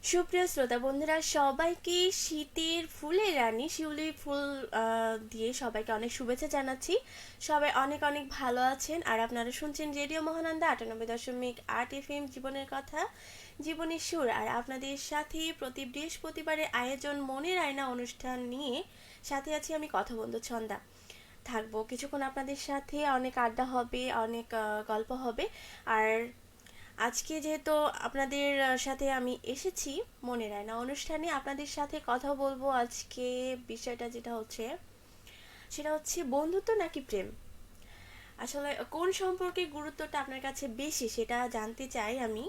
সুপ্রিয় শ্রোতা বন্ধুরা, সবাইকে শীতের ফুলের রানী শিউলি ফুল দিয়ে সবাইকে অনেক শুভেচ্ছা জানাচ্ছি। সবাই অনেক অনেক ভালো আছেন। আর আপনারা শুনছেন রেডিও মহানন্দা 98.8 FM, জীবনের কথা, জীবনের সুর। আর আপনাদের সাথে প্রতি বৃহস্পতিবারের আয়োজন মনের আয়না অনুষ্ঠান নিয়ে সাথে আছি আমি কথা বন্ধু ছন্দা। থাকবো কিছুক্ষণ আপনাদের সাথে, অনেক আড্ডা হবে, অনেক গল্প হবে। আর আজকে যেহেতু আপনাদের সাথে আমি এসেছি মনের আয়না অনুষ্ঠানে, আপনাদের সাথে কথা বলবো আজকে। বিষয়টা সেটা হচ্ছে বন্ধুত্ব নাকি প্রেম। আসলে কোন সম্পর্কে গুরুত্বটা আপনার কাছে বেশি সেটা জানতে চাই আমি।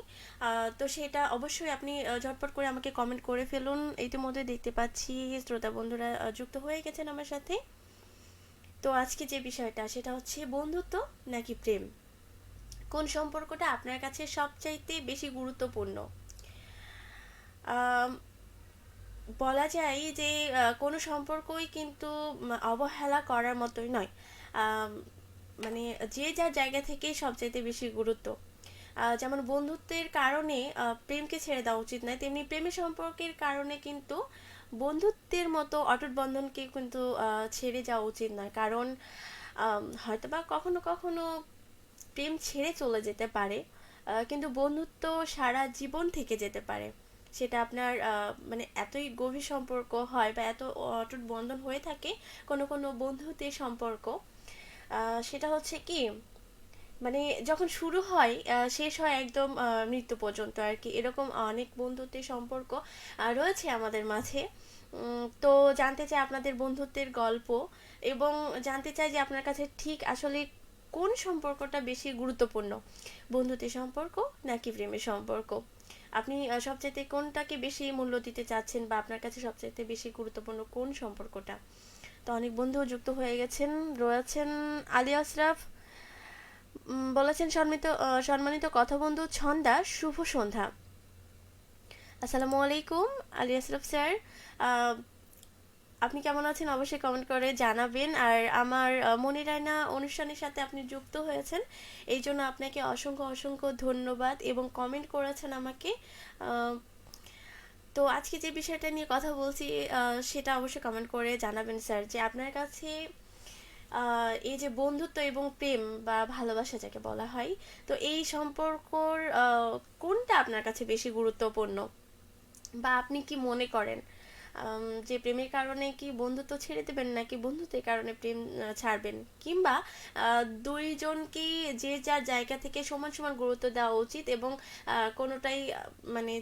তো সেটা অবশ্যই আপনি ঝটপট করে আমাকে কমেন্ট করে ফেলুন। ইতিমধ্যে দেখতে পাচ্ছি শ্রোতা বন্ধুরা যুক্ত হয়ে গেছেন আমার সাথে। তো আজকে যে বিষয়টা সেটা হচ্ছে বন্ধুত্ব নাকি প্রেম, কোন সম্পর্কটা আপনার কাছে সবচাইতে বেশি গুরুত্বপূর্ণ। আম, বলা যায় যে কোনো সম্পর্কই কিন্তু অবহেলা করার মতোই নয়। আম, মানে যে যার জায়গা থেকে সবচাইতে বেশি গুরুত্ব। যেমন বন্ধুত্বের কারণে প্রেমকে ছেড়ে দেওয়া উচিত নয়, তেমনি প্রেমের সম্পর্কের কারণে কিন্তু বন্ধুত্বের মতো অটুট বন্ধনকে কিন্তু ছেড়ে যাওয়া উচিত নয়। কারণ হয়তোবা কখনো কখনো প্রেম ছেড়ে চলে যেতে পারে, কিন্তু বন্ধুত্ব সারা জীবন থেকে যেতে পারে। সেটা আপনার মানে এতই গভীর সম্পর্ক হয় বা এত অটুট বন্ধন হয়ে থাকে কোনো কোনো বন্ধুত্বের সম্পর্ক। সেটা হচ্ছে কি, মানে যখন শুরু হয় শেষ হয় একদম মৃত্যু পর্যন্ত আর কি। এরকম অনেক বন্ধুত্বের সম্পর্ক রয়েছে আমাদের মাঝে। তো জানতে চাই আপনাদের বন্ধুত্বের গল্প, এবং জানতে চাই যে আপনার কাছে ঠিক আসলে কোন সম্পর্কটা বেশি গুরুত্বপূর্ণ, বন্ধুত্বের সম্পর্ক নাকি প্রেমের সম্পর্ক। আপনি সবচাইতে কোনটাকে বেশি মূল্য দিতে চাচ্ছেন, বা আপনার কাছে সবচাইতে বেশি গুরুত্বপূর্ণ কোন সম্পর্কটা। তো অনেক বন্ধু যুক্ত হয়ে গেছেন, রয়েছেন আলী আশরাফ। বলেছেন সম্মানিত কথা বন্ধু ছন্দা, শুভ সন্ধ্যা। আসসালামু আলাইকুম আলী আশরাফ স্যার। আহ, আপনি কেমন আছেন অবশ্যই কমেন্ট করে জানাবেন। আর আমার মনির রায়না অনুষ্ঠানের সাথে আপনি যুক্ত হয়েছেন, এই জন্য আপনাকে অসংখ্য অসংখ্য ধন্যবাদ, এবং কমেন্ট করেছেন আমাকে। আহ, তো আজকে যে বিষয়টা নিয়ে কথা বলছি সেটা অবশ্যই কমেন্ট করে জানাবেন স্যার, যে আপনার কাছে এই যে বন্ধুত্ব এবং প্রেম বা ভালোবাসা যাকে বলা হয়, তো এই সম্পর্কর কোনটা আপনার কাছে বেশি গুরুত্বপূর্ণ, বা আপনি কি মনে করেন যে প্রেমের কারণে কি বন্ধুত্ব ছেড়ে দেবেন, নাকি বন্ধুত্বের কারণে প্রেম ছাড়বেন, কিংবা দুইজনকেই যে যার জায়গা থেকে সমান সমান গুরুত্ব দেওয়া উচিত, এবং কোনোটাই মানে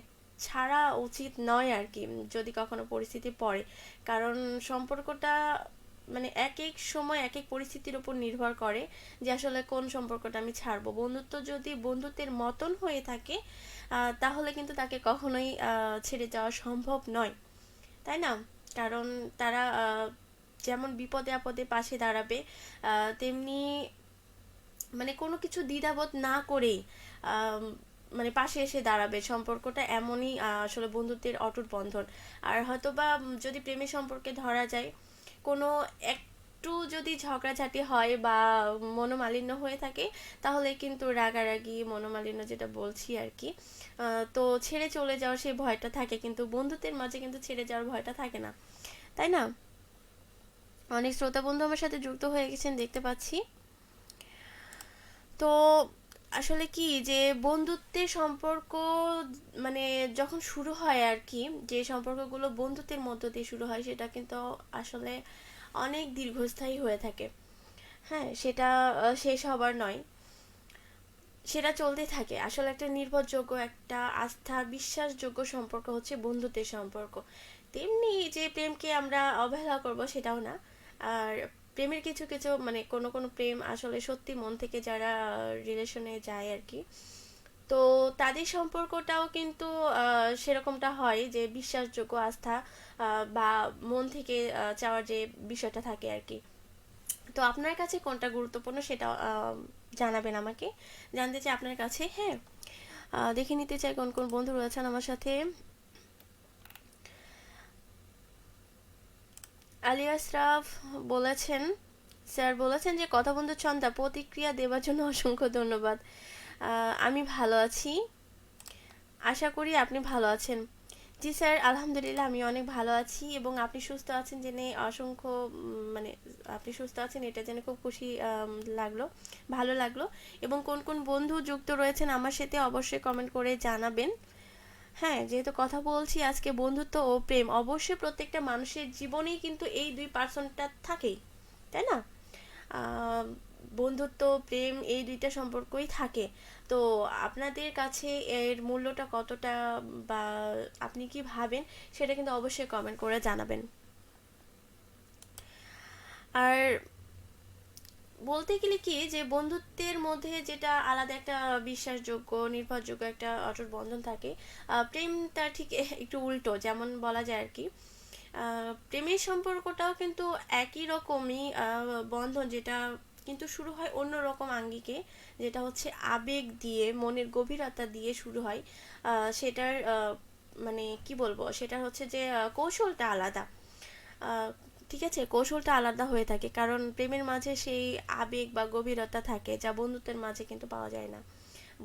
ছাড়া উচিত নয় আর কি, যদি কখনো পরিস্থিতি পড়ে। কারণ সম্পর্কটা মানে এক এক সময় এক এক পরিস্থিতির উপর নির্ভর করে যে আসলে কোন সম্পর্কটা আমি ছাড়বো। বন্ধুত্ব যদি বন্ধুত্বের মতন হয়ে থাকে তাহলে কিন্তু তাকে কখনোই ছেড়ে যাওয়া সম্ভব নয়, তাই না? কারণ তারা যেমন বিপদে আপদে পাশে দাঁড়াবে, তেমনি মানে কোনো কিছু দ্বিধাবোধ না করেই আম, মানে পাশে এসে দাঁড়াবে। সম্পর্কটা এমনই আসলে বন্ধুত্বের অটুট বন্ধন। আর হয়তো বা যদি প্রেমের সম্পর্কে ধরা যায়, কোনো একটু যদি ঝগড়াঝাটি হয় বা মনোমালিন্য হয়ে থাকে, তাহলে কিন্তু রাগারাগি মনোমালিন্য যেটা বলছি আর কি, তো ছেড়ে চলে যাওয়ার সেই ভয়টা থাকে, কিন্তু বন্ধুত্বের মাঝে কিন্তু ছেড়ে যাওয়ার ভয়টা থাকে না, তাই না? অনেক শ্রোতা বন্ধু আমার সাথে যুক্ত হয়ে গেছেন দেখতে পাচ্ছি। তো আসলে কি যে বন্ধুত্বের সম্পর্ক মানে যখন শুরু হয় আর কি, যে সম্পর্কগুলো বন্ধুত্বের মধ্য দিয়ে শুরু হয় সেটা কিন্তু আসলে অনেক দীর্ঘস্থায়ী হয়ে থাকে। হ্যাঁ, সেটা শেষ হবার নয়, সেটা চলতে থাকে। আসলে একটা নির্ভরযোগ্য, একটা আস্থা বিশ্বাসযোগ্য সম্পর্ক হচ্ছে বন্ধুত্বের সম্পর্ক। তেমনি যে প্রেমকে আমরা অবহেলা করব সেটাও না। আর প্রেমের কিছু কিছু মানে কোনো কোনো প্রেম আসলে সত্যি মন থেকে যারা রিলেশনে যায় আর কি, তো তাদের সম্পর্কটাও কিন্তু সেরকমটা হয় যে বিশ্বাসযোগ্য, আস্থা বা মন থেকে চাওয়ার যে বিষয়টা থাকে আর কি। তো আপনার কাছে কোনটা গুরুত্বপূর্ণ সেটা জানাবেন আমাকে। জানতে চাই আপনার কাছে। হ্যাঁ, দেখে নিতে চাই কোন কোন বন্ধু রয়েছেন আমার সাথে। আলী আশরাফ বলেছেন, স্যার বলেছেন যে কথা বন্ধু ছন্দা, প্রতিক্রিয়া দেওয়ার জন্য অসংখ্য ধন্যবাদ। আমি ভালো আছি, আশা করি আপনি ভালো আছেন। জি স্যার, আলহামদুলিল্লাহ আমি অনেক ভালো আছি এবং আপনি সুস্থ আছেন জেনে অসংখ্য মানে আপনি সুস্থ আছেন এটা জেনে খুব খুশি লাগলো, ভালো লাগলো। এবং কোন কোন বন্ধু যুক্ত রয়েছেন আমার সাথে অবশ্যই কমেন্ট করে জানাবেন। হ্যাঁ, যেহেতু কথা বলছি আজকে বন্ধুত্ব ও প্রেম, অবশ্যই প্রত্যেকটা মানুষের জীবনেই কিন্তু এই দুই পার্সনটা থাকেই, তাই না? আহ, বন্ধুত্ব প্রেম এই দুইটা সম্পর্কই থাকে। তো আপনাদের কাছে এর মূল্যটা কতটা, বা আপনি কি ভাবেন, সেটা কিন্তু অবশ্যই কমেন্ট করে জানাবেন। আর বলতে গেলে কি যে বন্ধুত্বের মধ্যে যেটা আলাদা একটা বিশ্বাসযোগ্য নির্ভরযোগ্য একটা অটুট বন্ধন থাকে, প্রেমটা ঠিক একটু উল্টো যেমন বলা যায় আর কি। প্রেমের সম্পর্কটাও কিন্তু একই রকমই বন্ধন, যেটা কিন্তু শুরু হয় অন্য রকম আঙ্গিকে, যেটা হচ্ছে আবেগ দিয়ে মনের গভীরতা দিয়ে শুরু হয়। সেটার মানে কি বলবো, সেটা হচ্ছে যে কৌশলটা আলাদা। আহ, ঠিক আছে, কৌশলটা আলাদা হয়ে থাকে কারণ প্রেমের মাঝে সেই আবেগ বা গভীরতা থাকে যা বন্ধুত্বের মাঝে কিন্তু পাওয়া যায় না।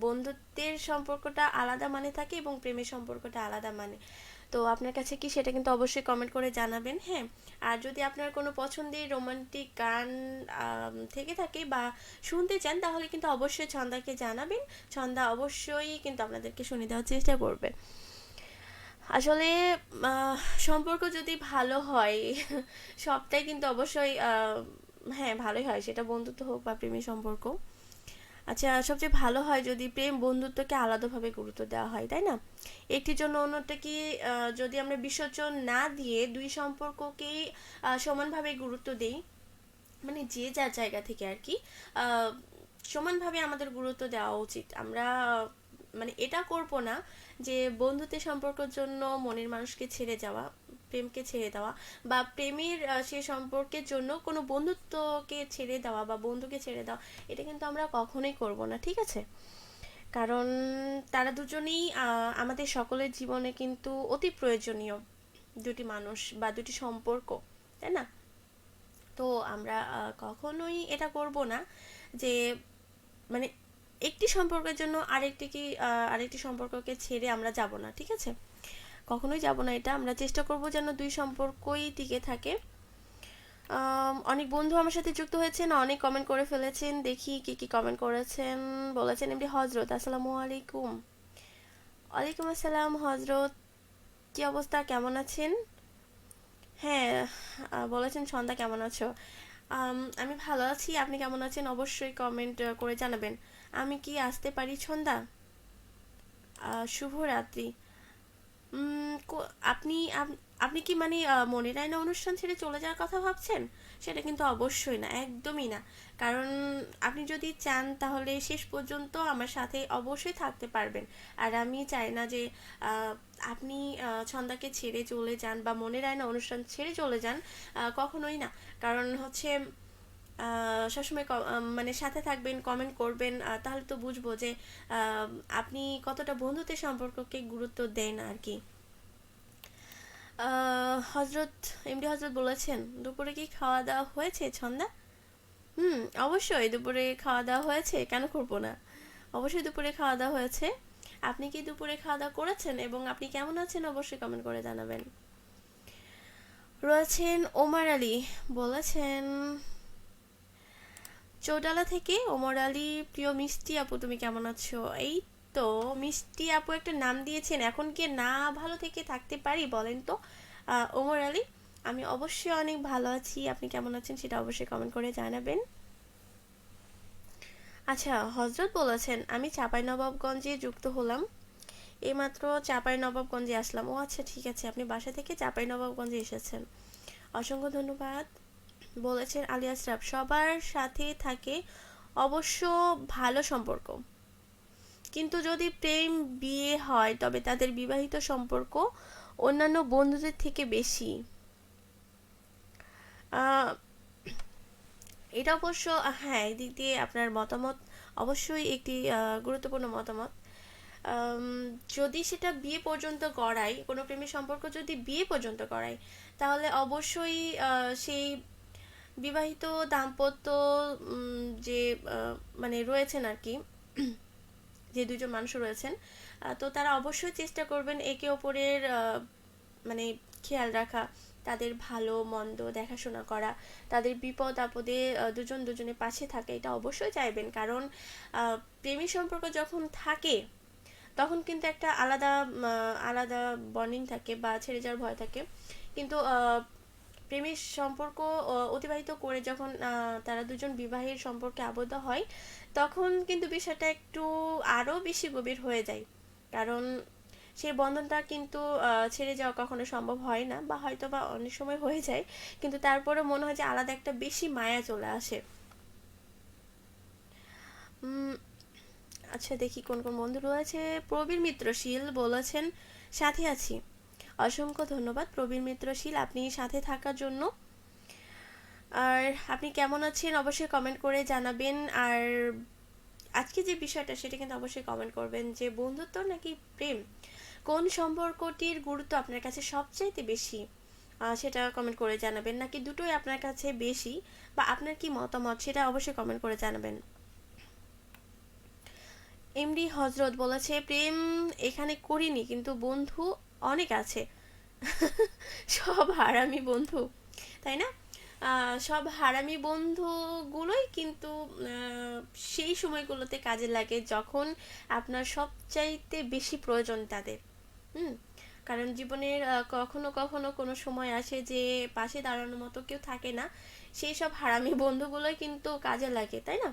বন্ধুত্বের সম্পর্কটা আলাদা মানে থাকে এবং প্রেমের সম্পর্কটা আলাদা মানে। তো আপনার কাছে কি সেটা কিন্তু অবশ্যই কমেন্ট করে জানাবেন, হ্যাঁ। আর যদি আপনার কোনো পছন্দের রোমান্টিক গান থেকে থাকে বা শুনতে চান তাহলে কিন্তু অবশ্যই ছন্দাকে জানাবেন। ছন্দা অবশ্যই কিন্তু আপনাদেরকে শুনে দেওয়ার চেষ্টা করবে। আসলে আহ, সম্পর্ক যদি ভালো হয় সবটাই কিন্তু অবশ্যই হ্যাঁ ভালোই হয়, সেটা বন্ধুত্ব হোক বা প্রেমের সম্পর্ক। আচ্ছা, সবচেয়ে ভালো হয় যদি প্রেম বন্ধুত্বকে আলাদাভাবে গুরুত্ব দেওয়া হয়, তাই না? একটির জন্য অন্যটাকে যদি আমরা বিসর্জন না দিয়ে দুই সম্পর্ককেই সমানভাবে গুরুত্ব দেই, মানে যে যার জায়গা থেকে আর কি, আহ, সমানভাবে আমাদের গুরুত্ব দেওয়া উচিত। আমরা মানে এটা করব না যে বন্ধুত্বের সম্পর্কের জন্য মনের মানুষকে ছেড়ে যাওয়া, প্রেমকে ছেড়ে দেওয়া, বা প্রেমের সে সম্পর্কের জন্য কোনো বন্ধুত্বকে ছেড়ে দেওয়া বা বন্ধুকে ছেড়ে দেওয়া। এটা কিন্তু আমরা কখনোই করব না, ঠিক আছে? কারণ তারা দুজনেই আমাদের সকলের জীবনে কিন্তু অতি প্রয়োজনীয় দুটি মানুষ বা দুটি সম্পর্ক, তাই না? তো আমরা কখনোই এটা করব না যে মানে একটি সম্পর্কের জন্য আরেকটি সম্পর্ককে ছেড়ে আমরা যাব না, ঠিক আছে? কখনোই যাব না, এটা আমরা চেষ্টা করব যেন দুই সম্পর্কই টিকে থাকে। অনেক বন্ধু আমার সাথে যুক্ত হয়েছেন, অনেক কমেন্ট করে ফেলেছেন, দেখি কি কি কমেন্ট করেছেন। বলেছেন এমডি হজরত, আসসালামু আলাইকুম। ওয়ালাইকুম আসসালাম হজরত, কি অবস্থা, কেমন আছেন? হ্যাঁ, বলেছেন সন্ধ্যা কেমন আছো। আমি ভালো আছি, আপনি কেমন আছেন অবশ্যই কমেন্ট করে জানাবেন। আমি কি আসতে পারি সন্ধ্যা? শুভ রাত্রি। আপনি আপনি কি মানে মনে রায় না অনুষ্ঠান ছেড়ে চলে যাওয়ার কথা ভাবছেন? সেটা কিন্তু অবশ্যই না, একদমই না। কারণ আপনি যদি চান তাহলে শেষ পর্যন্ত আমার সাথে অবশ্যই থাকতে পারবেন। আর আমি চাই না যে আহ, আপনি ছন্দাকে ছেড়ে চলে যান বা মনে রায় না অনুষ্ঠান ছেড়ে চলে যান, কখনোই না। কারণ হচ্ছে সবসময় মানে সাথে থাকবেন, কমেন্ট করবেন, তাহলে তো বুঝবো যে আহ, আপনি কতটা বন্ধুত্বের সম্পর্ককে গুরুত্ব দেন আর কি। হজরত, এমডি হজরত বলেছেন দুপুরে কি খাওয়া দাওয়া হয়েছে ছন্দা? হুম, অবশ্যই দুপুরে খাওয়া দাওয়া হয়েছে, কেন করবো না? অবশ্যই দুপুরে খাওয়া দাওয়া হয়েছে। আপনি কি দুপুরে খাওয়া দাওয়া করেছেন এবং আপনি কেমন আছেন অবশ্যই কমেন্ট করে জানাবেন। রয়েছেন ওমর আলী, বলেছেন চৌডালা থেকে ওমর আলী, প্রিয় মিষ্টি আপু তুমি কেমন আছো? এই তো, মিষ্টি আপু একটা নাম দিয়েছেন, এখন কি না ভালো থেকে থাকতে পারি বলেন তো? ওমর আলী, আমি অবশ্যই অনেক ভালো আছি, আপনি কেমন আছেন সেটা অবশ্যই কমেন্ট করে জানাবেন। আচ্ছা, হজরত বলেছেন আমি চাঁপাইনবাবগঞ্জে যুক্ত হলাম, এইমাত্র চাঁপাইনবাবগঞ্জে আসলাম। ও আচ্ছা, ঠিক আছে, আপনি বাসা থেকে চাঁপাইনবাবগঞ্জে এসেছেন, অসংখ্য ধন্যবাদ। বলেছেন আলী আশরাফ, সবার সাথে থাকে অবশ্য ভালো সম্পর্ক, কিন্তু যদি প্রেম বিয়ে হয় তবে তাদের বিবাহিত সম্পর্ক অন্যান্য বন্ধুদের থেকে বেশি। আহ, এটা অবশ্য হ্যাঁ, এই দিক দিয়ে আপনার মতামত অবশ্যই একটি গুরুত্বপূর্ণ মতামত। আম, যদি সেটা বিয়ে পর্যন্ত গড়ায়, কোনো প্রেমের সম্পর্ক যদি বিয়ে পর্যন্ত গড়ায়, তাহলে অবশ্যই সেই বিবাহিত দাম্পত্য যে মানে রয়েছেন আর কি, যে দুজন মানুষ রয়েছেন, তো তারা অবশ্যই চেষ্টা করবেন একে অপরের মানে খেয়াল রাখা, তাদের ভালো মন্দ দেখাশোনা করা, তাদের বিপদ আপদে দুজন দুজনের পাশে থাকে, এটা অবশ্যই চাইবেন। কারণ প্রেমী সম্পর্ক যখন থাকে তখন কিন্তু একটা আলাদা আলাদা বন্ডিং থাকে বা ছেড়ে যাওয়ার ভয় থাকে। কিন্তু প্রেমের সম্পর্ক অতিবাহিত করে যখন তারা দুজন বিবাহের সম্পর্কে আবদ্ধ হয়, তখন কিন্তু বিষয়টা একটু আরও বেশি গভীর হয়ে যায়। কারণ সেই বন্ধনটা কিন্তু ছেড়ে যাওয়া কখনো সম্ভব হয় না, বা হয়তো বা অনেক সময় হয়ে যায়, কিন্তু তারপরে মনে হয় যে আলাদা একটা বেশি মায়া চলে আসে। আচ্ছা, দেখি কোন কোন বন্ধু রয়েছে। প্রবীর মিত্রশীল বলেছেন সাথে আছি। অসংখ্য ধন্যবাদ প্রবীর মিত্রশীল, আপনি সাথে থাকার জন্য। আর আপনি কেমন আছেন অবশ্যই কমেন্ট করে জানাবেন। আর আজকে যে বিষয়টা সেটা কিন্তু অবশ্যই কমেন্ট করবেন যে বন্ধুত্ব নাকি প্রেম, কোন সম্পর্কটির গুরুত্ব আপনার কাছে সবচাইতে বেশি, সেটা কমেন্ট করে জানাবেন। নাকি দুটোই আপনার কাছে বেশি, বা আপনার কি মতামত সেটা অবশ্যই কমেন্ট করে জানাবেন। এমডি হজরত বলেছে প্রেম এখানে করিনি, কিন্তু বন্ধু অনেক আছে। সব হারামি বন্ধু, তাই না? সব হারামি বন্ধুগুলোই কিন্তু সেই সময়গুলোতে কাজে লাগে যখন আপনার সবচাইতে বেশি প্রয়োজন তাদের। হুম। কারণ জীবনের কখনো কখনো কোনো সময় আসে যে পাশে দাঁড়ানোর মতো কেউ থাকে না, সেই সব হারামি বন্ধুগুলোই কিন্তু কাজে লাগে, তাই না?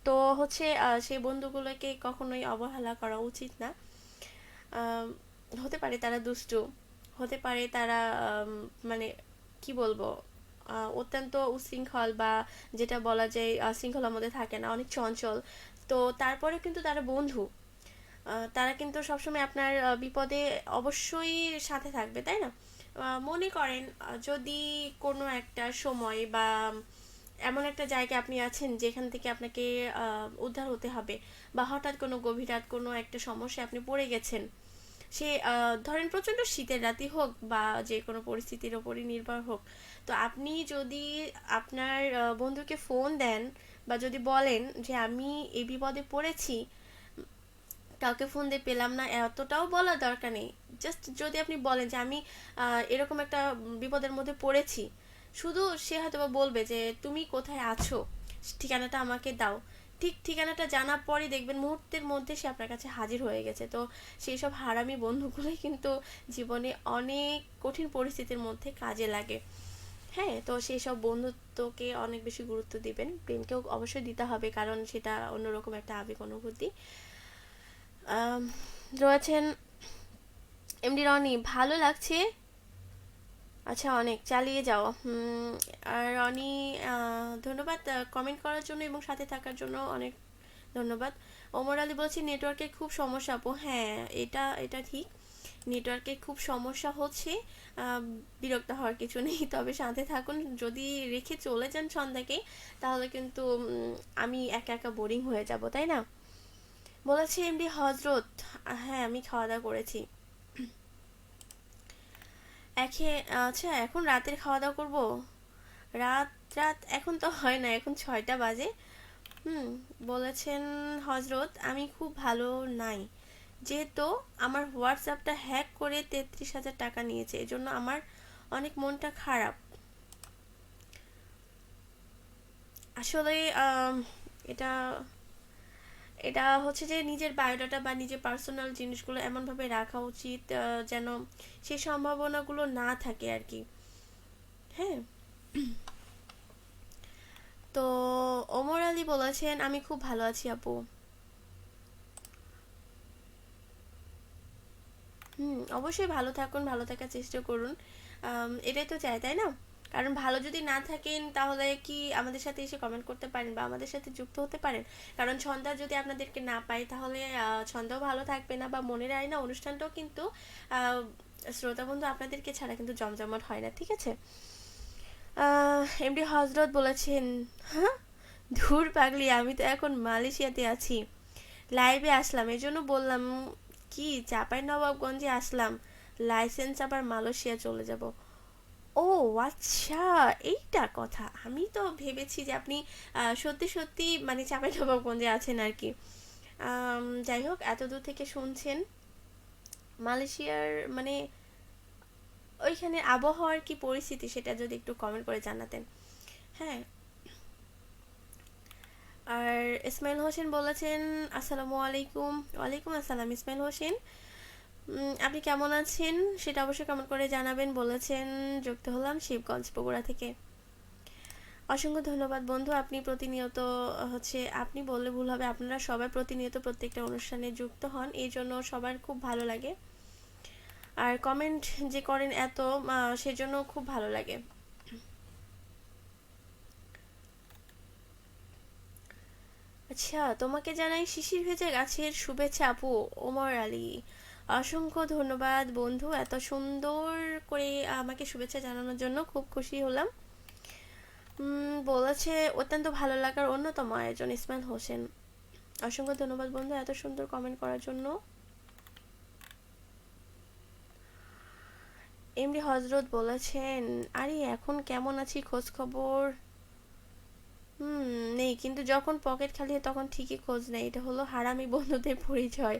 তো হচ্ছে সেই বন্ধুগুলোকে কখনোই অবহেলা করা উচিত না। আম, হতে পারে তারা দুষ্টু, হতে পারে তারা মানে কি বলবো, অত্যন্ত উচ্ছৃঙ্খল, বা যেটা বলা যায় শৃঙ্খলার মধ্যে থাকে না, অনেক চঞ্চল। তো তারপরে কিন্তু তারা বন্ধু, তারা কিন্তু সবসময় আপনার বিপদে অবশ্যই সাথে থাকবে, তাই না? মনে করেন যদি কোনো একটা সময় বা এমন একটা জায়গায় আপনি আছেন যেখান থেকে আপনাকে উদ্ধার হতে হবে, বা হঠাৎ কোনো গভীর রাত কোনো একটা সমস্যায় আপনি পড়ে গেছেন, সে ধরেন প্রচণ্ড শীতের রাতই হোক বা যে কোনো পরিস্থিতির ওপরই নির্ভর হোক, তো আপনি যদি আপনার বন্ধুকে ফোন দেন, বা যদি বলেন যে আমি এই বিপদে পড়েছি, কাউকে ফোন দিয়ে পেলাম না, এতটাও বলার দরকার নেই। জাস্ট যদি আপনি বলেন যে আমি এরকম একটা বিপদের মধ্যে পড়েছি, শুধু সে হয়তো বা বলবে যে তুমি কোথায় আছো, ঠিকানাটা আমাকে দাও। ঠিক ঠিকানাটা জানার পরই দেখবেন মুহূর্তের মধ্যে সে আপনার কাছে হাজির হয়ে গেছে। তো সেই সব হারামি বন্ধুগুলোই কিন্তু জীবনে অনেক কঠিন পরিস্থিতির মধ্যে কাজে লাগে। হ্যাঁ, তো সেই সব বন্ধুত্বকে অনেক বেশি গুরুত্ব দিবেন, প্রেমকেও অবশ্যই দিতে হবে, কারণ সেটা অন্যরকম একটা আবেগ অনুভূতি। আম, রয়েছেন এমডি রনি, ভালো লাগছে। আচ্ছা, অনেক চালিয়ে যাও। আর রনি, ধন্যবাদ কমেন্ট করার জন্য এবং সাথে থাকার জন্য, অনেক ধন্যবাদ। ওমর আলী বলছি নেটওয়ার্কের খুব সমস্যা আপু। হ্যাঁ, এটা এটা ঠিক, নেটওয়ার্কের খুব সমস্যা হচ্ছে। বিরক্ত হওয়ার কিছু নেই, তবে সাথে থাকুন। যদি রেখে চলে যান সন্ধ্যাকে, তাহলে কিন্তু আমি একা একা বোরিং হয়ে যাব, তাই না? বলেছি এমডি হজরত, হ্যাঁ আমি খাওয়া দাওয়া করেছি। একে আচ্ছা, এখন রাতের খাওয়া দাওয়া করবো। রাত রাত এখন তো হয় না, এখন 6টা বাজে। হুম। বলেছেন হজরত আমি খুব ভালো নাই, যেহেতু আমার হোয়াটসঅ্যাপটা হ্যাক করে 33,000 টাকা নিয়েছে, এজন্য আমার অনেক মনটা খারাপ। আসলে এটা এটা হচ্ছে যে নিজের বায়োডাটা বা নিজের পার্সোনাল জিনিসগুলো এমনভাবে রাখা উচিত যেন সেই সম্ভাবনাগুলো না থাকে আর কি। হ্যাঁ। তো ওমর আলী বলেছেন আমি খুব ভালো আছি আপু। অবশ্যই ভালো থাকুন, ভালো থাকার চেষ্টা করুন। এটাই তো চাই, তাই না? কারণ ভালো যদি না থাকেন তাহলে কি আমাদের সাথে এসে কমেন্ট করতে পারেন বা আমাদের সাথে যুক্ত হতে পারেন? কারণ ছন্দা যদি আপনাদেরকে না পাই তাহলে ছন্দাও ভালো থাকবে না, বা মনের আয়না অনুষ্ঠানটাও কিন্তু আহ, শ্রোতা বন্ধু আপনাদেরকে ছাড়া কিন্তু জমজমাট হয় না, ঠিক আছে? এমডি হজরত বলেছেন, হ্যাঁ ধুর পাগলি, আমি তো এখন মালয়েশিয়াতে আছি, লাইভে আসলাম এজন্য বললাম কি চাঁপাই নবাবগঞ্জে আসলাম, লাইসেন্স আবার মালয়েশিয়া চলে যাব। ও আচ্ছা, এইটা কথা। আমি তো ভেবেছি যে আপনি সত্যি সত্যি মানে চাঁপাই নবাবগঞ্জে আছেন আর কি। যাই হোক, এত দূর থেকে শুনছেন, মালয়েশিয়ার মানে ওইখানে আবহাওয়ার কি পরিস্থিতি সেটা যদি একটু কমেন্ট করে জানাতেন। হ্যাঁ। আর ইসমাইল হোসেন বলেছেন আসসালামু আলাইকুম। ওয়ালাইকুম আসসালাম ইসমাইল হোসেন। আপনি কেমন আছেন সেটা অবশ্যই কমেন্ট করে জানাবেন। বলেছেন যুক্ত হলাম শিবগঞ্জ বগুড়া থেকে। অসংখ্য ধন্যবাদ বন্ধু, আপনি প্রতিনিয়ত হচ্ছে, আপনি বললে ভুল হবে, আপনারা সবাই প্রতিনিয়ত প্রত্যেকটা অনুষ্ঠানে যুক্ত হন, এই জন্য সবার খুব ভালো লাগে। আর কমেন্ট যে করেন এত, সেজন্য খুব ভালো লাগে। আচ্ছা, তোমাকে জানাই শিশির ভেজা গাছের শুভেচ্ছা আপু। ওমর আলী, অসংখ্য ধন্যবাদ বন্ধু এত সুন্দর করে আমাকে শুভেচ্ছা জানানোর জন্য, খুব খুশি হলাম। বলেছে অত্যন্ত ভালো লাগার অন্যতম আয়োজন ইসমাইল হোসেন। অসংখ্য ধন্যবাদ বন্ধু এত সুন্দর কমেন্ট করার জন্য। এমডি হজরত বলেছেন আরে এখন কেমন আছি খোঁজ খবর নেই, কিন্তু যখন পকেট খালি হয় তখন ঠিকই খোঁজ নেই, এটা হলো হারামি বন্ধুদের পরিচয়।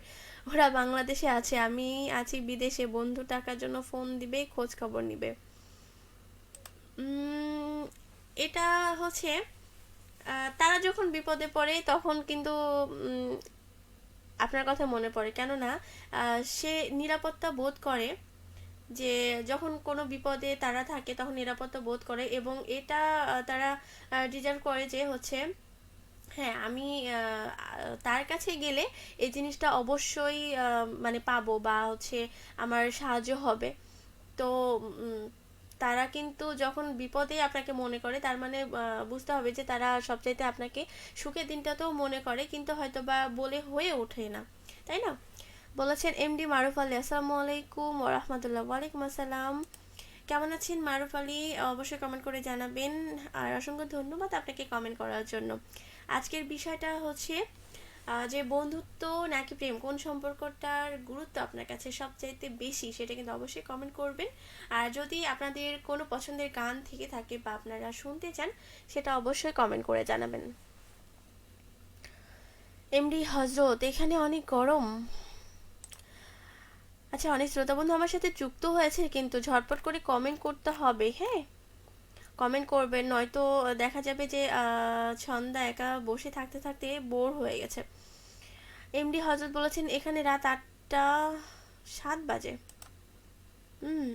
ওরা বাংলাদেশে আছে, আমি আছি বিদেশে, বন্ধু টাকার জন্য ফোন দিবে, খোঁজ খবর নিবে। উম, এটা হচ্ছে তারা যখন বিপদে পড়ে তখন কিন্তু উম, আপনার কথা মনে পড়ে, কেননা সে নিরাপত্তা বোধ করে যে যখন কোনো বিপদে তারা থাকে তখন নিরাপত্তা বোধ করে, এবং এটা তারা ডিজার্ভ করে যে হচ্ছে হ্যাঁ আমি তার কাছে গেলে এই জিনিসটা অবশ্যই মানে পাবো, বা হচ্ছে আমার সাহায্য হবে। তো উম, তারা কিন্তু যখন বিপদে আপনাকে মনে করে, তার মানে বুঝতে হবে যে তারা সবচাইতে আপনাকে সুখের দিনটাতেও মনে করে, কিন্তু হয়তো বা বলে হয়ে ওঠে না, তাই না? বলেছেন এমডি মারুফ আলী, আসসালামু আলাইকুম ওরহমতুল্লাহ। ওয়ালাইকুম আসসালাম। কেমন আছেন মারুফ আলী? অবশ্যই কমেন্ট করে জানাবেন। আর অসংখ্য ধন্যবাদ আপনাকে কমেন্ট করার জন্য। আজকের বিষয়টা হচ্ছে যে বন্ধুত্ব নাকি প্রেম, কোন সম্পর্কটার গুরুত্ব আপনার কাছে সবচাইতে বেশি, সেটা কিন্তু অবশ্যই কমেন্ট করবেন। আর যদি আপনাদের কোনো পছন্দের গান থেকে থাকে বা আপনারা শুনতে চান, সেটা অবশ্যই কমেন্ট করে জানাবেন। এমডি হজরত, এখানে অনেক গরম। আচ্ছা, অনেক শ্রোতা বন্ধু আমার সাথে যুক্ত হয়েছে, কিন্তু ঝটপট করে কমেন্ট করতে হবে, হ্যাঁ? কমেন্ট করবেন, নয়তো দেখা যাবে যে ছন্দা একা বসে থাকতে থাকতে বোর হয়ে গেছে। এমডি হজরত বলেছেন এখানে রাত 8টা 7 বাজে। হুম,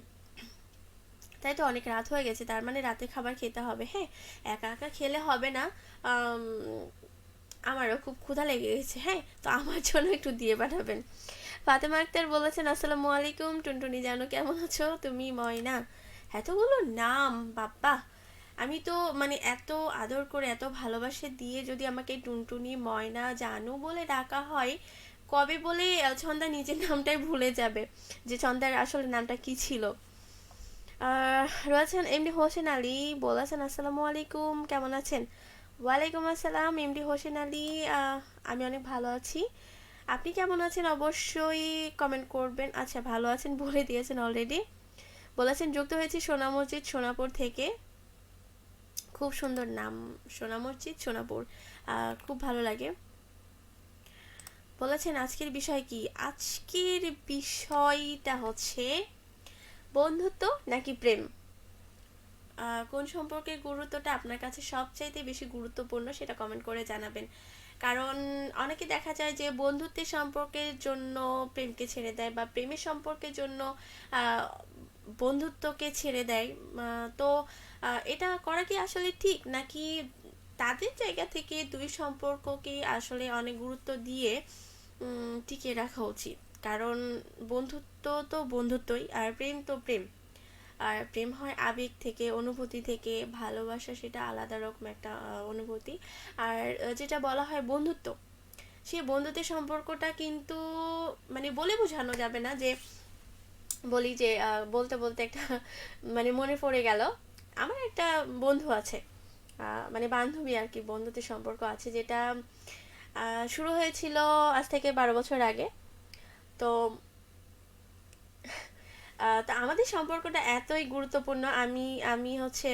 তাই তো, অনেক রাত হয়ে গেছে, তার মানে রাতে খাবার খেতে হবে। হ্যাঁ, একা একা খেলে হবে না। আম, আমারও খুব ক্ষুধা লেগে গেছে, হ্যাঁ, তো আমার জন্য একটু দিয়ে পাঠাবেন। ফাতেমা আক্তার বলেছেন আসসালামু আলাইকুম টুনটুনি, জানো কেমন আছো তুমি? ময়না, এতগুলো নাম, বাপ্পা! আমি তো মানে এত আদর করে এত ভালোবাসা দিয়ে যদি আমাকে টুনটুনি, ময়না, জানু বলে ডাকা হয়, কবে বলে ছন্দা নিজের নামটাই ভুলে যাবে যে ছন্দার আসলে নামটা কি ছিল। রয়েছেন এমডি হোসেন আলী, বলেছেন আসসালামু আলাইকুম, কেমন আছেন? ওয়ালাইকুম আসসালাম এমডি হোসেন আলী। আমি অনেক ভালো আছি, আপনি কেমন আছেন অবশ্যই কমেন্ট করবেন। আচ্ছা, ভালো আছেন বলে দিয়েছেন অলরেডি। বলেছেন যুক্ত হয়েছি সোনা মসজিদ সোনাপুর থেকে। খুব সুন্দর নাম, সোনা মসজিদ সোনাপুর, খুব ভালো লাগে। বলেছেন আজকের বিষয় কি? আজকের বিষয়টা হচ্ছে বন্ধুত্ব নাকি প্রেম, কোন সম্পর্কের গুরুত্বটা আপনার কাছে সবচাইতে বেশি গুরুত্বপূর্ণ সেটা কমেন্ট করে জানাবেন। কারণ অনেকে দেখা যায় যে বন্ধুত্বের সম্পর্কের জন্য প্রেমকে ছেড়ে দেয়, বা প্রেমের সম্পর্কের জন্য আহ, বন্ধুত্বকে ছেড়ে দেয়। তো এটা করা কি আসলে ঠিক, নাকি তাদের জায়গা থেকে দুই সম্পর্ককে আসলে অনেক গুরুত্ব দিয়ে টিকিয়ে রাখা উচিত? কারণ বন্ধুত্ব তো বন্ধুত্বই, আর প্রেম তো প্রেম। আর প্রেম হয় আবেগ থেকে, অনুভূতি থেকে, ভালোবাসা সেটা আলাদা রকম একটা অনুভূতি। আর যেটা বলা হয় বন্ধুত্ব, সেই বন্ধুত্বের সম্পর্কটা কিন্তু মানে বলে বোঝানো যাবে না। যে বলি যে বলতে বলতে একটা মানে মনে পড়ে গেল, আমার একটা বন্ধু আছে, মানে বান্ধবী আর কি, বন্ধুত্বের সম্পর্ক আছে, যেটা শুরু হয়েছিল আজ থেকে 12 বছর আগে। তো তা আমাদের সম্পর্কটা এতই গুরুত্বপূর্ণ, আমি আমি হচ্ছে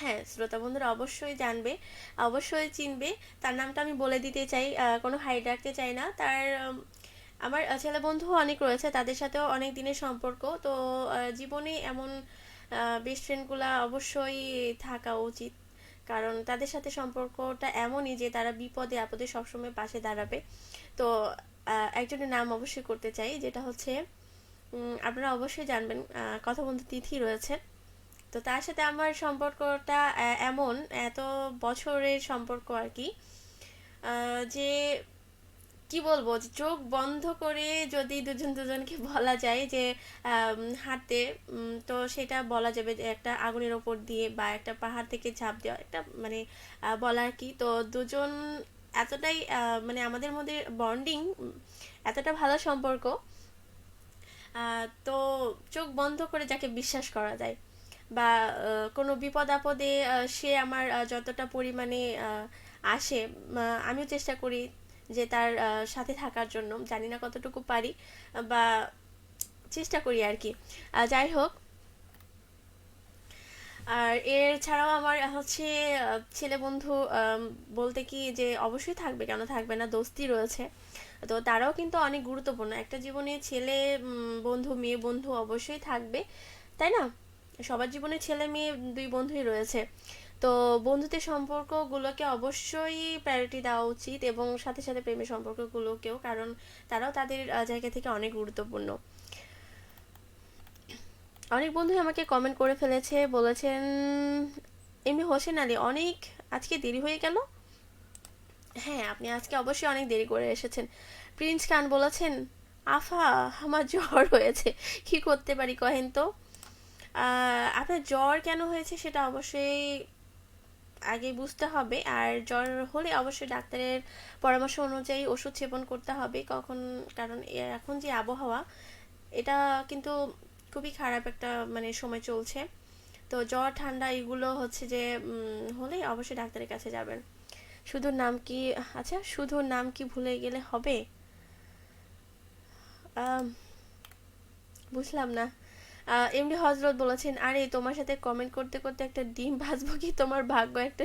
হ্যাঁ, শ্রোতা বন্ধুরা অবশ্যই জানবে, অবশ্যই চিনবে। তার নামটা আমি বলে দিতে চাই, কোনো হাইড রাখতে চাই না। তার আমার ছেলে বন্ধুও অনেক রয়েছে, তাদের সাথেও অনেক দিনের সম্পর্ক। তো জীবনে এমন বেস্ট ফ্রেন্ডগুলা অবশ্যই থাকা উচিত, কারণ তাদের সাথে সম্পর্কটা এমনই যে তারা বিপদে আপদে সবসময় পাশে দাঁড়াবে। তো একজনের নাম অবশ্যই করতে চাই, যেটা হচ্ছে আপনারা অবশ্যই জানবেন, কথা বন্ধু তিথি রয়েছে। তো তার সাথে আমার সম্পর্কটা এমন, এত বছরের সম্পর্ক আর কি, যে কি বলবো, যে চোখ বন্ধ করে যদি দুজন দুজনকে বলা যায় যে হাঁটতে, তো সেটা বলা যাবে যে একটা আগুনের ওপর দিয়ে বা একটা পাহাড় থেকে ঝাঁপ দেওয়া, একটা মানে বলা আর কি। তো দুজন এতটাই মানে আমাদের মধ্যে বন্ডিং, এতটা ভালো সম্পর্ক, তো চোখ বন্ধ করে যাকে বিশ্বাস করা যায় বা কোনো বিপদ আপদে সে আমার যতটা পরিমাণে আসে, আমিও চেষ্টা করি যে তার সাথে থাকার জন্য। জানি না কতটুকু পারি, বা চেষ্টা করি আর কি। যাই হোক, আর এর ছাড়াও আমার হচ্ছে ছেলে বন্ধু বলতে কি যে অবশ্যই থাকবে, কেন থাকবে না, দোস্তি রয়েছে। তো তারাও কিন্তু অনেক গুরুত্বপূর্ণ একটা জীবনে। ছেলে বন্ধু, মেয়ে বন্ধু অবশ্যই থাকবে, তাই না? সবার জীবনে ছেলে মেয়ে দুই বন্ধুই রয়েছে। তো বন্ধুত্বের সম্পর্কগুলোকে অবশ্যই প্রায়োরিটি দেওয়া উচিত, এবং সাথে সাথে প্রেমের সম্পর্কগুলোকেও, কারণ তারাও তাদের জায়গা থেকে অনেক গুরুত্বপূর্ণ। অনেক বন্ধুই আমাকে কমেন্ট করে ফেলেছে, বলেছেন এমনি হোসেন আলী অনেক আজকে দেরি হয়ে গেল। হ্যাঁ, আপনি আজকে অবশ্যই অনেক দেরি করে এসেছেন। প্রিন্স খান বলেছেন, আফা আমার জ্বর হয়েছে, কি করতে পারি কহেন তো? আপনার জ্বর কেন হয়েছে সেটা অবশ্যই আগে বুঝতে হবে, আর জ্বর হলে অবশ্যই ডাক্তারের পরামর্শ অনুযায়ী ওষুধ সেবন করতে হবে কখন, কারণ এখন যে আবহাওয়া, এটা কিন্তু খুবই খারাপ একটা মানে সময় চলছে। তো জ্বর ঠান্ডা এগুলো হচ্ছে যে হলে অবশ্যই ডাক্তারের কাছে যাবেন। শুধু নাম কি, আচ্ছা শুধু নাম কি ভুলে গেলে হবে? আম, বুঝলাম না। এমডি হজরত বলেছেন, আরে তোমার সাথে কমেন্ট করতে করতে একটা ডিম ভাজবো কি তোমার ভাগ্য, একটা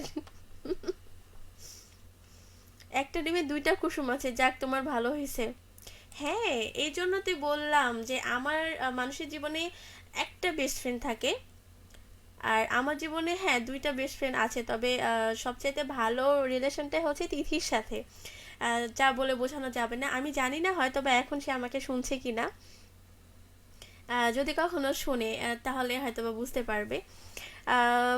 একটা ডিমে দুইটা কুসুম আছে, যাক তোমার ভালো হয়েছে। হ্যাঁ, এই জন্য তুই বললাম যে আমার মানুষের জীবনে একটা বেস্ট ফ্রেন্ড থাকে, আর আমার জীবনে হ্যাঁ দুইটা বেস্ট ফ্রেন্ড আছে, তবে সবচাইতে ভালো রিলেশনটা হচ্ছে তিথির সাথে। যা বলে বোঝানো যাবে না, আমি জানি না হয়তো বা এখন সে আমাকে শুনছে কিনা। যদি কখনো শুনে তাহলে হয়তো বা বুঝতে পারবে।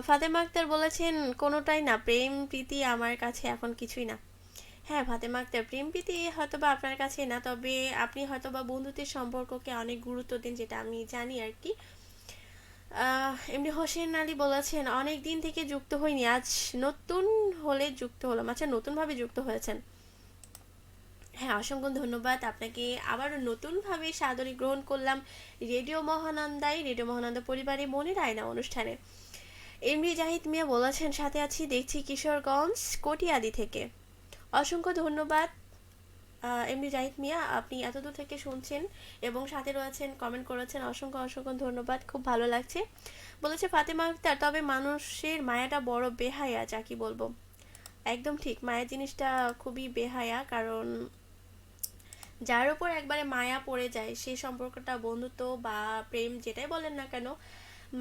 ফাতেমা আক্তার বলেছেন, কোনোটাই না, প্রেম প্রীতি আমার কাছে এখন কিছুই না। হ্যাঁ ফাতেমা আক্তার, প্রেম প্রীতি হয়তোবা আপনার কাছে না, তবে আপনি হয়তোবা বন্ধুত্বের সম্পর্ককে অনেক গুরুত্ব দিন, যেটা আমি জানি আর কি। এমনি হোসেন আলী বলেছেন, অনেক দিন থেকে যুক্ত হইনি, আজ নতুন হলে যুক্ত হলাম। আচ্ছা, নতুনভাবে যুক্ত হয়েছেন। হ্যাঁ, অসংখ্য ধন্যবাদ আপনাকে, আবারও নতুনভাবে সাদরে গ্রহণ করলাম রেডিও মহানন্দা পরিবারে মনের আয়না অনুষ্ঠানে। এমনি জাহিদ মিয়া বলেছেন, সাথে আছি দেখছি কিশোরগঞ্জ কটিয়াদি থেকে। অসংখ্য ধন্যবাদ এমনি জাহিদ মিয়া, আপনি এত দূর থেকে শুনছেন এবং সাথে রয়েছেন, কমেন্ট করেছেন, অসংখ্য অসংখ্য ধন্যবাদ, খুব ভালো লাগছে। বলেছে ফাতেমা আক্তার, তবে মানুষের মায়াটা বড় বেহায়া, যা কি বলবো। একদম ঠিক, মায়া জিনিসটা খুবই বেহায়া, কারণ যার উপর একবারে মায়া পড়ে যায় সেই সম্পর্কটা, বন্ধুত্ব বা প্রেম যেটাই বলেন না কেন,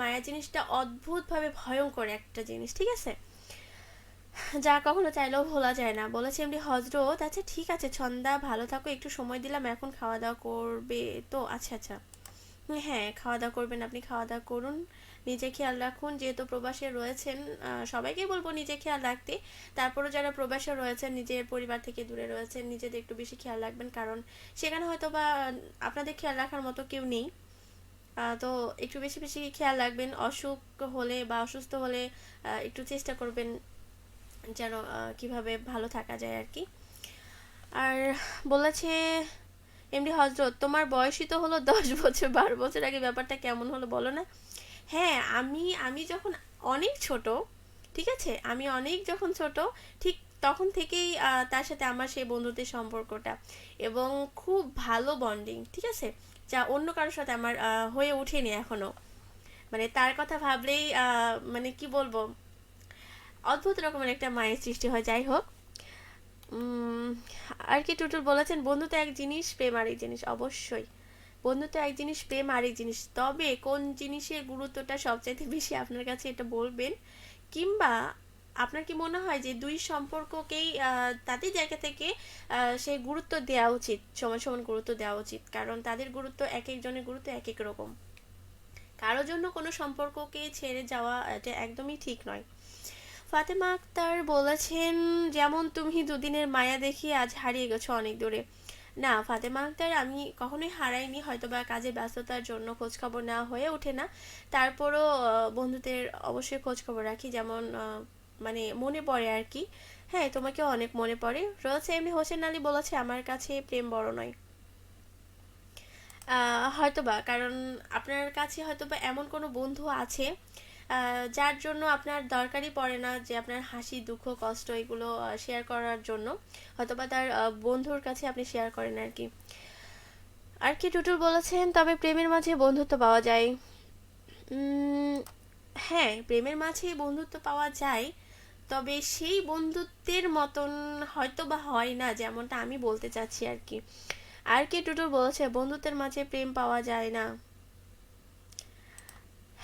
মায়া জিনিসটা অদ্ভুতভাবে ভয়ঙ্কর একটা জিনিস, ঠিক আছে, যা কখনো চাইলেও ভোলা যায় না। বলেছে এমনি হজরত, আচ্ছা ঠিক আছে ছন্দা, ভালো থাকো, একটু সময় দিলাম, এখন খাওয়া দাওয়া করবে তো? আচ্ছা আচ্ছা, হ্যাঁ খাওয়া দাওয়া করবেন, আপনি খাওয়া দাওয়া করুন, নিজে খেয়াল রাখুন, যেহেতু প্রবাসে রয়েছেন। সবাইকেই বলবো নিজে খেয়াল রাখতে, তারপরও যারা প্রবাসে রয়েছেন, নিজের পরিবার থেকে দূরে রয়েছেন, নিজেদের একটু বেশি খেয়াল রাখবেন, কারণ সেখানে হয়তো বা আপনাদের খেয়াল রাখার মতো কেউ নেই। তো একটু বেশি বেশি খেয়াল রাখবেন, অসুখ হলে বা অসুস্থ হলে একটু চেষ্টা করবেন যেন কিভাবে ভালো থাকা যায় আর কি। আর বলেছে এমডি হজরত, তোমার বয়সই তো হলো 10 বছর, 12 বছর আগে ব্যাপারটা কেমন হলো বলো না? হ্যাঁ, আমি আমি যখন অনেক ছোট, ঠিক আছে, আমি অনেক যখন ছোট, ঠিক তখন থেকেই তার সাথে আমার সেই বন্ধুত্বের সম্পর্কটা, এবং খুব ভালো বন্ডিং, ঠিক আছে, যা অন্য কারোর সাথে আমার হয়ে ওঠেনি এখনো। মানে তার কথা ভাবলেই মানে কি বলবো, অদ্ভুত রকমের একটা মায়ের সৃষ্টি হয়। যাই হোক, উম, আর কি টুটুল বলেছেন, বন্ধুত্ব এক জিনিস, প্রেম আরেক জিনিস। অবশ্যই বন্ধুত্ব এক জিনিস, প্রেম আরেক জিনিস। তবে কোন জিনিসের গুরুত্বটা সবচাইতে বেশি আপনার কাছে, এটা বলবেন। কিংবা আপনার কি মনে হয় যে দুই সম্পর্ককেই তাদের জায়গা থেকে সেই গুরুত্ব দেওয়া উচিত, সমান সমান গুরুত্ব দেওয়া উচিত? কারণ তাদের গুরুত্ব, এক একজনের গুরুত্ব এক এক রকম। কারোর জন্য কোনো সম্পর্ককে ছেড়ে যাওয়া এটা একদমই ঠিক নয়। ফাতেমা আক্তার বলেছেন, যেমন তুমি দুদিনের মায়া দেখিয়ে আজ হারিয়ে গেছো অনেক দূরে। না ফাতেমা আক্তার, আমি কখনোই হারাইনি, হয়তো বা কাজের ব্যস্ততার জন্য খোঁজখবর নেওয়া হয়ে ওঠে না। তারপরও বন্ধুদের অবশ্যই খোঁজখবর রাখি, যেমন মানে মনে পড়ে আর কি। হ্যাঁ, তোমাকেও অনেক মনে পড়ে। রয়েছে এমনি হোসেন আলী বলেছে, আমার কাছে প্রেম বড় নয়। হয়তোবা কারণ আপনার কাছে হয়তোবা এমন কোনো বন্ধু আছে যার জন্য আপনার দরকারই পড়ে না যে আপনার হাসি দুঃখ কষ্ট এগুলো শেয়ার করার জন্য, হয়তোবা তার বন্ধুর কাছে আপনি শেয়ার করেন আর কি। আর কি টুটুল বলেছেন, তবে প্রেমের মাঝে বন্ধুত্ব পাওয়া যায়। উম, হ্যাঁ, প্রেমের মাঝে বন্ধুত্ব পাওয়া যায়, তবে সেই বন্ধুত্বের মতন হয়তো বা হয় না, যেমনটা আমি বলতে চাচ্ছি আর কি। আর কি টুটুল বলেছে, বন্ধুত্বের মাঝে প্রেম পাওয়া যায় না।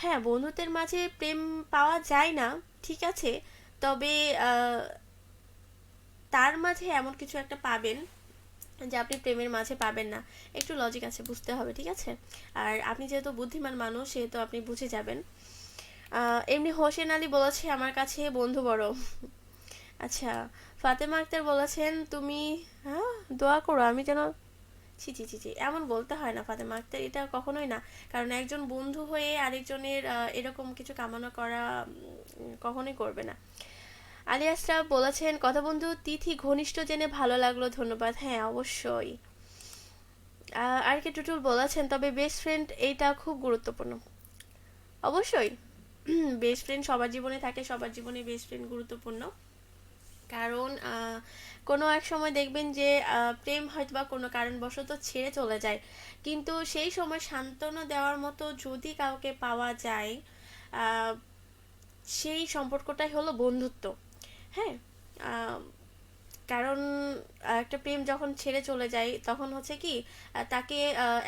হ্যাঁ, বন্ধুত্বের মাঝে প্রেম পাওয়া যায় না, ঠিক আছে। তবে আহ, তার মাঝে এমন কিছু একটা পাবেন যে আপনি প্রেমের মাঝে পাবেন না। একটু লজিক আছে, বুঝতে হবে, ঠিক আছে। আর আপনি যেহেতু বুদ্ধিমান মানুষ, সেহেতু আপনি বুঝে যাবেন। এমনি হোসেন আলী বলেছে, আমার কাছে বন্ধু বড়। আচ্ছা, ফাতেমা আক্তার বলেছেন, তুমি হ্যাঁ দোয়া করো আমি যেন, ছি ছি ছি ছি, এমন বলতে হয় না ফাতেমা আক্তার, এটা কখনোই না। কারণ একজন বন্ধু হয়ে আরেকজনের এরকম কিছু কামনা করা কখনোই করবে না। আলী আশরাফ বলেছেন, কথা বন্ধু তিথি ঘনিষ্ঠ জেনে ভালো লাগলো, ধন্যবাদ। হ্যাঁ অবশ্যই। আর কে টুটুল বলেছেন, তবে বেস্ট ফ্রেন্ড এইটা খুব গুরুত্বপূর্ণ। অবশ্যই বেস্ট ফ্রেন্ড সবার জীবনে থাকে, সবার জীবনে বেস্ট ফ্রেন্ড গুরুত্বপূর্ণ। কারণ কোনো এক সময় দেখবেন যে প্রেম হয়তো বা কোনো কারণবশত ছেড়ে চলে যায়, কিন্তু সেই সময় সান্ত্বনা দেওয়ার মতো যদি কাউকে পাওয়া যায়, আহ, সেই সম্পর্কটাই হলো বন্ধুত্ব। হ্যাঁ, আহ, কারণ একটা প্রেম যখন ছেড়ে চলে যায় তখন হচ্ছে কি, তাকে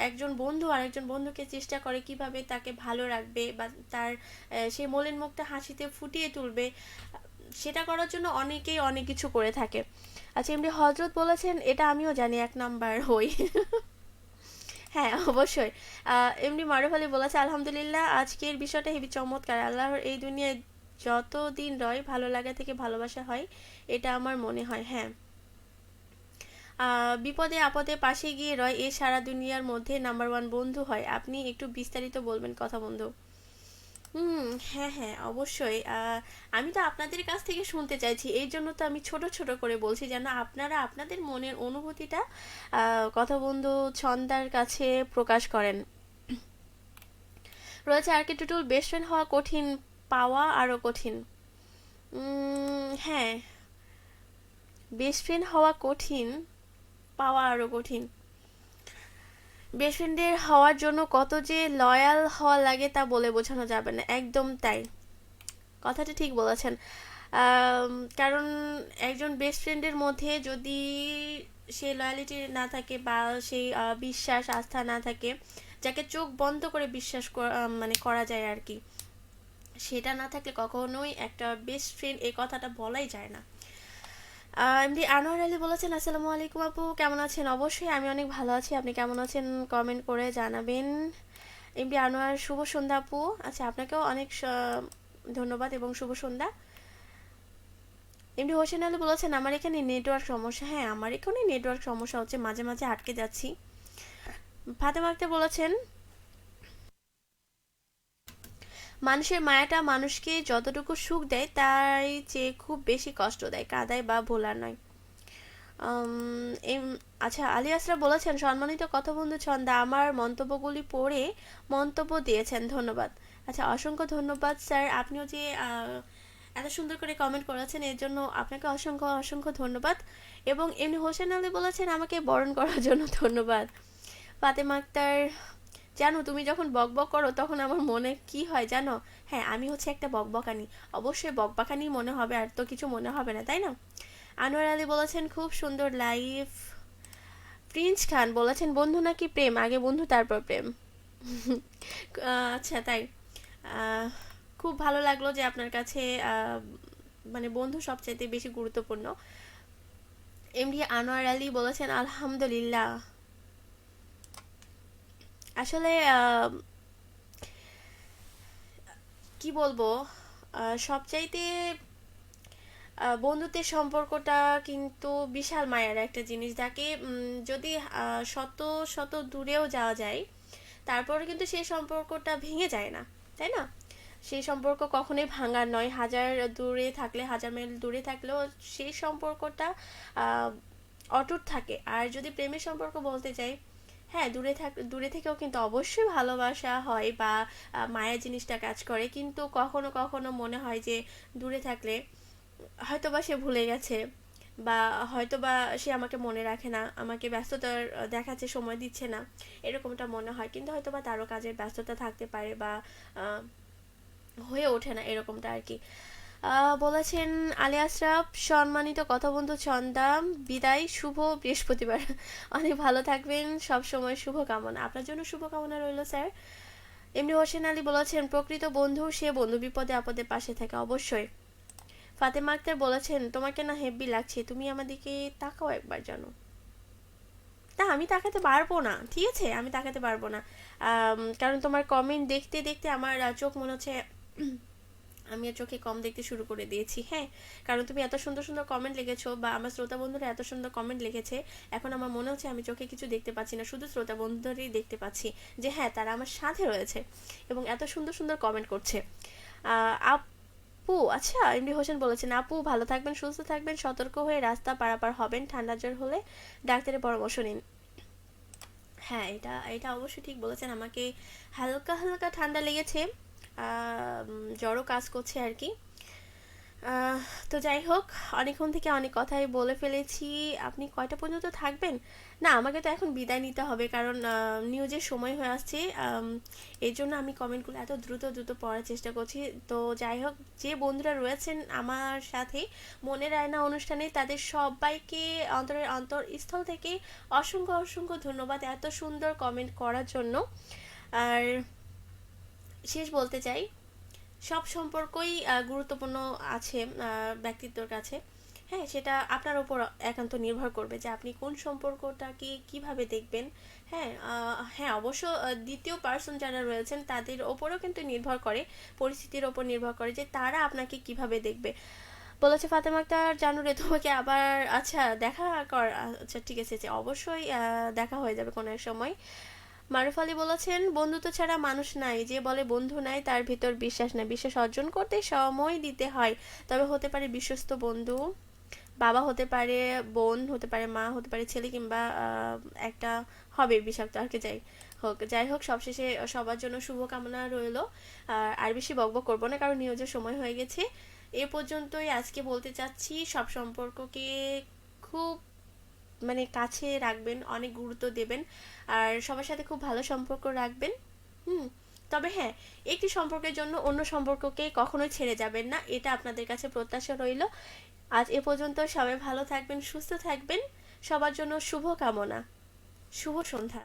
একজন বন্ধু আর একজন বন্ধুকে চেষ্টা করে কিভাবে তাকে ভালো রাখবে বা তার সেই মলিন মুখটা হাসিতে ফুটিয়ে তুলবে, সেটা করার জন্য অনেকেই অনেক কিছু করে থাকে। আচ্ছা, এমনি হজরত বলেছেন, এটা আমিও জানি, এক নাম্বার হই। হ্যাঁ অবশ্যই। এমনি মারুফ আলী বলেছে, আলহামদুলিল্লাহ আজকের বিষয়টা হেবি চমৎকার। আল্লাহর এই দুনিয়ায় যত দিন রয় ভালো লাগা থেকে ভালোবাসা হয়, এটা আমার মনে হয়। হ্যাঁ, বিপদে আপদে পাশে গিয়ে রয়, এ সারা দুনিয়ার মধ্যে নাম্বার ওয়ান বন্ধু হয়। আপনি একটু বিস্তারিত বলবেন কথা বন্ধু। হুম, হ্যাঁ হ্যাঁ অবশ্যই। আমি তো আপনাদের কাছ থেকে শুনতে চাইছি, এই জন্য তো আমি ছোট ছোট করে বলছি, যেন আপনারা আপনাদের মনের অনুভূতিটা কথা বন্ধু ছন্দার কাছে প্রকাশ করেন। রয়েছে আর কি টুটুল, বেস্ট ফ্রেন্ড হওয়া কঠিন, পাওয়া আরো কঠিন। হ্যাঁ, বেস্ট ফ্রেন্ড হওয়া কঠিন, পাওয়া আরো কঠিন। বেস্ট ফ্রেন্ডের হওয়ার জন্য কত যে লয়াল হওয়া লাগে তা বলে বোঝানো যাবে না, একদম তাই, কথাটা ঠিক বলেছেন। আম, কারণ একজন বেস্ট ফ্রেন্ডের মধ্যে যদি সেই লয়ালিটি না থাকে বা সেই বিশ্বাস আস্থা না থাকে, যাকে চোখ বন্ধ করে বিশ্বাস মানে করা যায় আর কি, সেটা না থাকলে কখনোই একটা বেস্ট ফ্রেন্ড এই কথাটা বলাই যায় না। এমডি আনোয়ার আলী বলেছেন, আসসালামু আলাইকুম আপু, কেমন আছেন? অবশ্যই আমি অনেক ভালো আছি, আপনি কেমন আছেন কমেন্ট করে জানাবেন। এমডি আনোয়ার, শুভ সন্ধ্যা আপু। আচ্ছা, আপনাকেও অনেক ধন্যবাদ এবং শুভ সন্ধ্যা। এমডি হোসেন আলী বলেছেন, আমার এখানে নেটওয়ার্ক সমস্যা। হ্যাঁ, আমার এখানে নেটওয়ার্ক সমস্যা হচ্ছে, মাঝে মাঝে আটকে যাচ্ছি। ফাতেমা আক্তার বলেছেন, মানুষের মায়াটা মানুষকে যতটুকু সুখ দেয় তাই চেয়ে খুব বেশি কষ্ট দেয়, কাদায় বা ভোলার নয়। আচ্ছা, আলী আসরা বলেছেন, সম্মানিত কথা বন্ধু ছন্দা, আমার মন্তব্যগুলি পড়ে মন্তব্য দিয়েছেন, ধন্যবাদ। আচ্ছা, অসংখ্য ধন্যবাদ স্যার, আপনিও যে এত সুন্দর করে কমেন্ট করেছেন এর জন্য আপনাকে অসংখ্য অসংখ্য ধন্যবাদ। এবং এমনি হোসেন আলী বলেছেন, আমাকে বরণ করার জন্য ধন্যবাদ। ফাতেমা আক্তার, জানো তুমি যখন বকবক করো তখন আমার মনে কি হয় জানো? হ্যাঁ, আমি হচ্ছে একটা বকবকানি। অবশ্যই বকবকানি মনে হবে, আর তো কিছু মনে হবে না, তাই না? আনোয়ার আলী বলেছেন খুব সুন্দর লাইফ। প্রিন্স খান বলেছেন বন্ধু নাকি প্রেম, আগে বন্ধু তারপর প্রেম। আচ্ছা তাই। আহ, খুব ভালো লাগলো যে আপনার কাছে মানে বন্ধু সবচাইতে বেশি গুরুত্বপূর্ণ। এমডি আনোয়ার আলী বলেছেন আলহামদুলিল্লাহ। আসলে কি বলবো, সবচাইতে বন্ধুত্বের সম্পর্কটা কিন্তু বিশাল মায়ার একটা জিনিস। যাকে যদি শত শত দূরেও যাওয়া যায়, তারপরে কিন্তু সেই সম্পর্কটা ভেঙে যায় না, তাই না? সেই সম্পর্ক কখনোই ভাঙার নয়। হাজার দূরে থাকলে, হাজার মাইল দূরে থাকলেও সেই সম্পর্কটা আহ, অটুট থাকে। আর যদি প্রেমের সম্পর্ক বলতে যাই, হ্যাঁ, দূরে থেকেও কিন্তু অবশ্যই ভালোবাসা হয় বা মায়া জিনিসটা কাজ করে, কিন্তু কখনো কখনো মনে হয় যে দূরে থাকলে হয়তোবা সে ভুলে গেছে, বা হয়তোবা সে আমাকে মনে রাখে না, আমাকে ব্যস্ততার দেখাচ্ছে, সময় দিচ্ছে না, এরকমটা মনে হয়। কিন্তু হয়তোবা তারও কাজের ব্যস্ততা থাকতে পারে, বা আহ, হয়ে ওঠে না এরকমটা আর কি। বলেছেন আলী আশরাফ, সম্মানিত কথা বন্ধু ছন্দা, বিদায়, শুভ বৃহস্পতিবার। অনেক ভালো থাকবেন, সব সময় শুভ কামনা, আপনার জন্য শুভ কামনা রইল স্যার। এমনি হোসেন আলী বলেছেন প্রকৃত বন্ধু সে বন্ধু বিপদে আপদে পাশে থাকে, অবশ্যই। ফাতেমা আক্তার বলেছেন তোমাকে না হেব্বি লাগছে, তুমি আমার দিকে তাকাও একবার, জানো? না, আমি তাকাতে পারবো না, ঠিক আছে, আমি তাকাতে পারবো না। কারণ তোমার কমেন্ট দেখতে দেখতে আমার চোখ মনে হচ্ছে আমি আর চোখে কম দেখতে শুরু করে দিয়েছি, হ্যাঁ। কারণ তুমি এত সুন্দর সুন্দর কমেন্ট লিখেছো, বা আমার শ্রোতা বন্ধুরা এত সুন্দর কমেন্ট লিখেছে, এখন আমার মনে হচ্ছে আমি চোখে কিছু দেখতে পাচ্ছি না, শুধু শ্রোতা বন্ধুদেরই দেখতে পাচ্ছি, যে হ্যাঁ তারা আমার সাথে রয়েছে এবং এত সুন্দর সুন্দর কমেন্ট করছে। আপু, আচ্ছা, এমডি হোসেন বলেছেন আপু ভালো থাকবেন, সুস্থ থাকবেন, সতর্ক হয়ে রাস্তা পারাপার হবেন, ঠান্ডা জ্বর হলে ডাক্তারের পরামর্শ নিন। হ্যাঁ, এটা এটা অবশ্যই ঠিক বলেছেন। আমাকে হালকা হালকা ঠান্ডা লেগেছে, জ্বরও কাজ করছে আর কি। আহ, তো যাই হোক, অনেকক্ষণ থেকে অনেক কথাই বলে ফেলেছি। আপনি কয়টা পর্যন্ত থাকবেন? না, আমাকে তো এখন বিদায় নিতে হবে, কারণ নিউজের সময় হয়ে আসছে। এই জন্য আমি কমেন্টগুলো এত দ্রুত দ্রুত পড়ার চেষ্টা করছি। তো যাই হোক, যে বন্ধুরা রয়েছেন আমার সাথে মনের আয়না অনুষ্ঠানে, তাদের সবাইকে অন্তরের অন্তরস্থল থেকে অসংখ্য অসংখ্য ধন্যবাদ এত সুন্দর কমেন্ট করার জন্য। আর শেষ বলতে চাই, সব সম্পর্কই গুরুত্বপূর্ণ আছে ব্যক্তিত্বর কাছে। হ্যাঁ, সেটা আপনার উপর একান্ত নির্ভর করবে যে আপনি কোন সম্পর্কটাকে কিভাবে দেখবেন। হ্যাঁ, হ্যাঁ, অবশ্য দ্বিতীয় পার্সন যারা রয়েছেন তাদের ওপরও কিন্তু নির্ভর করে, পরিস্থিতির ওপর নির্ভর করে যে তারা আপনাকে কিভাবে দেখবে। বলেছে ফাতেমা আক্তার, জানো রে তোমাকে আবার, আচ্ছা দেখা কর, আচ্ছা ঠিক আছে, যে অবশ্যই দেখা হয়ে যাবে কোনো এক সময়। মারুফ আলী বলেছেন বন্ধুত্ব ছাড়া মানুষ নাই, যে বলে বন্ধু নাই তার ভিতর বিশ্বাস নাই, বিশ্বাস অর্জন করতে সময় দিতে হয়। তবে হতে পারে বিশ্বস্ত বন্ধু, বাবা হতে পারে, বোন হতে পারে, মা হতে পারে, ছেলে, কিংবা একটা হবে বিষাক্ত, আর কি যাই হোক, যাই হোক, সবশেষে সবার জন্য শুভকামনা রইল। আর বেশি বকবক করবো না, কারণ নিউজের সময় হয়ে গেছে। এ পর্যন্তই আজকে বলতে চাচ্ছি, সব সম্পর্ককে খুব মানে কাছে রাখবেন, অনেক গুরুত্ব দেবেন, আর সবার সাথে খুব ভালো সম্পর্ক রাখবেন। হুম। তবে হ্যাঁ, একটি সম্পর্কের জন্য অন্য সম্পর্ককে কখনোই ছেড়ে যাবেন না, এটা আপনাদের কাছে প্রত্যাশা রইল। আজ এ পর্যন্ত, সবাই ভালো থাকবেন, সুস্থ থাকবেন, সবার জন্য শুভ কামনা। শুভ সন্ধ্যা।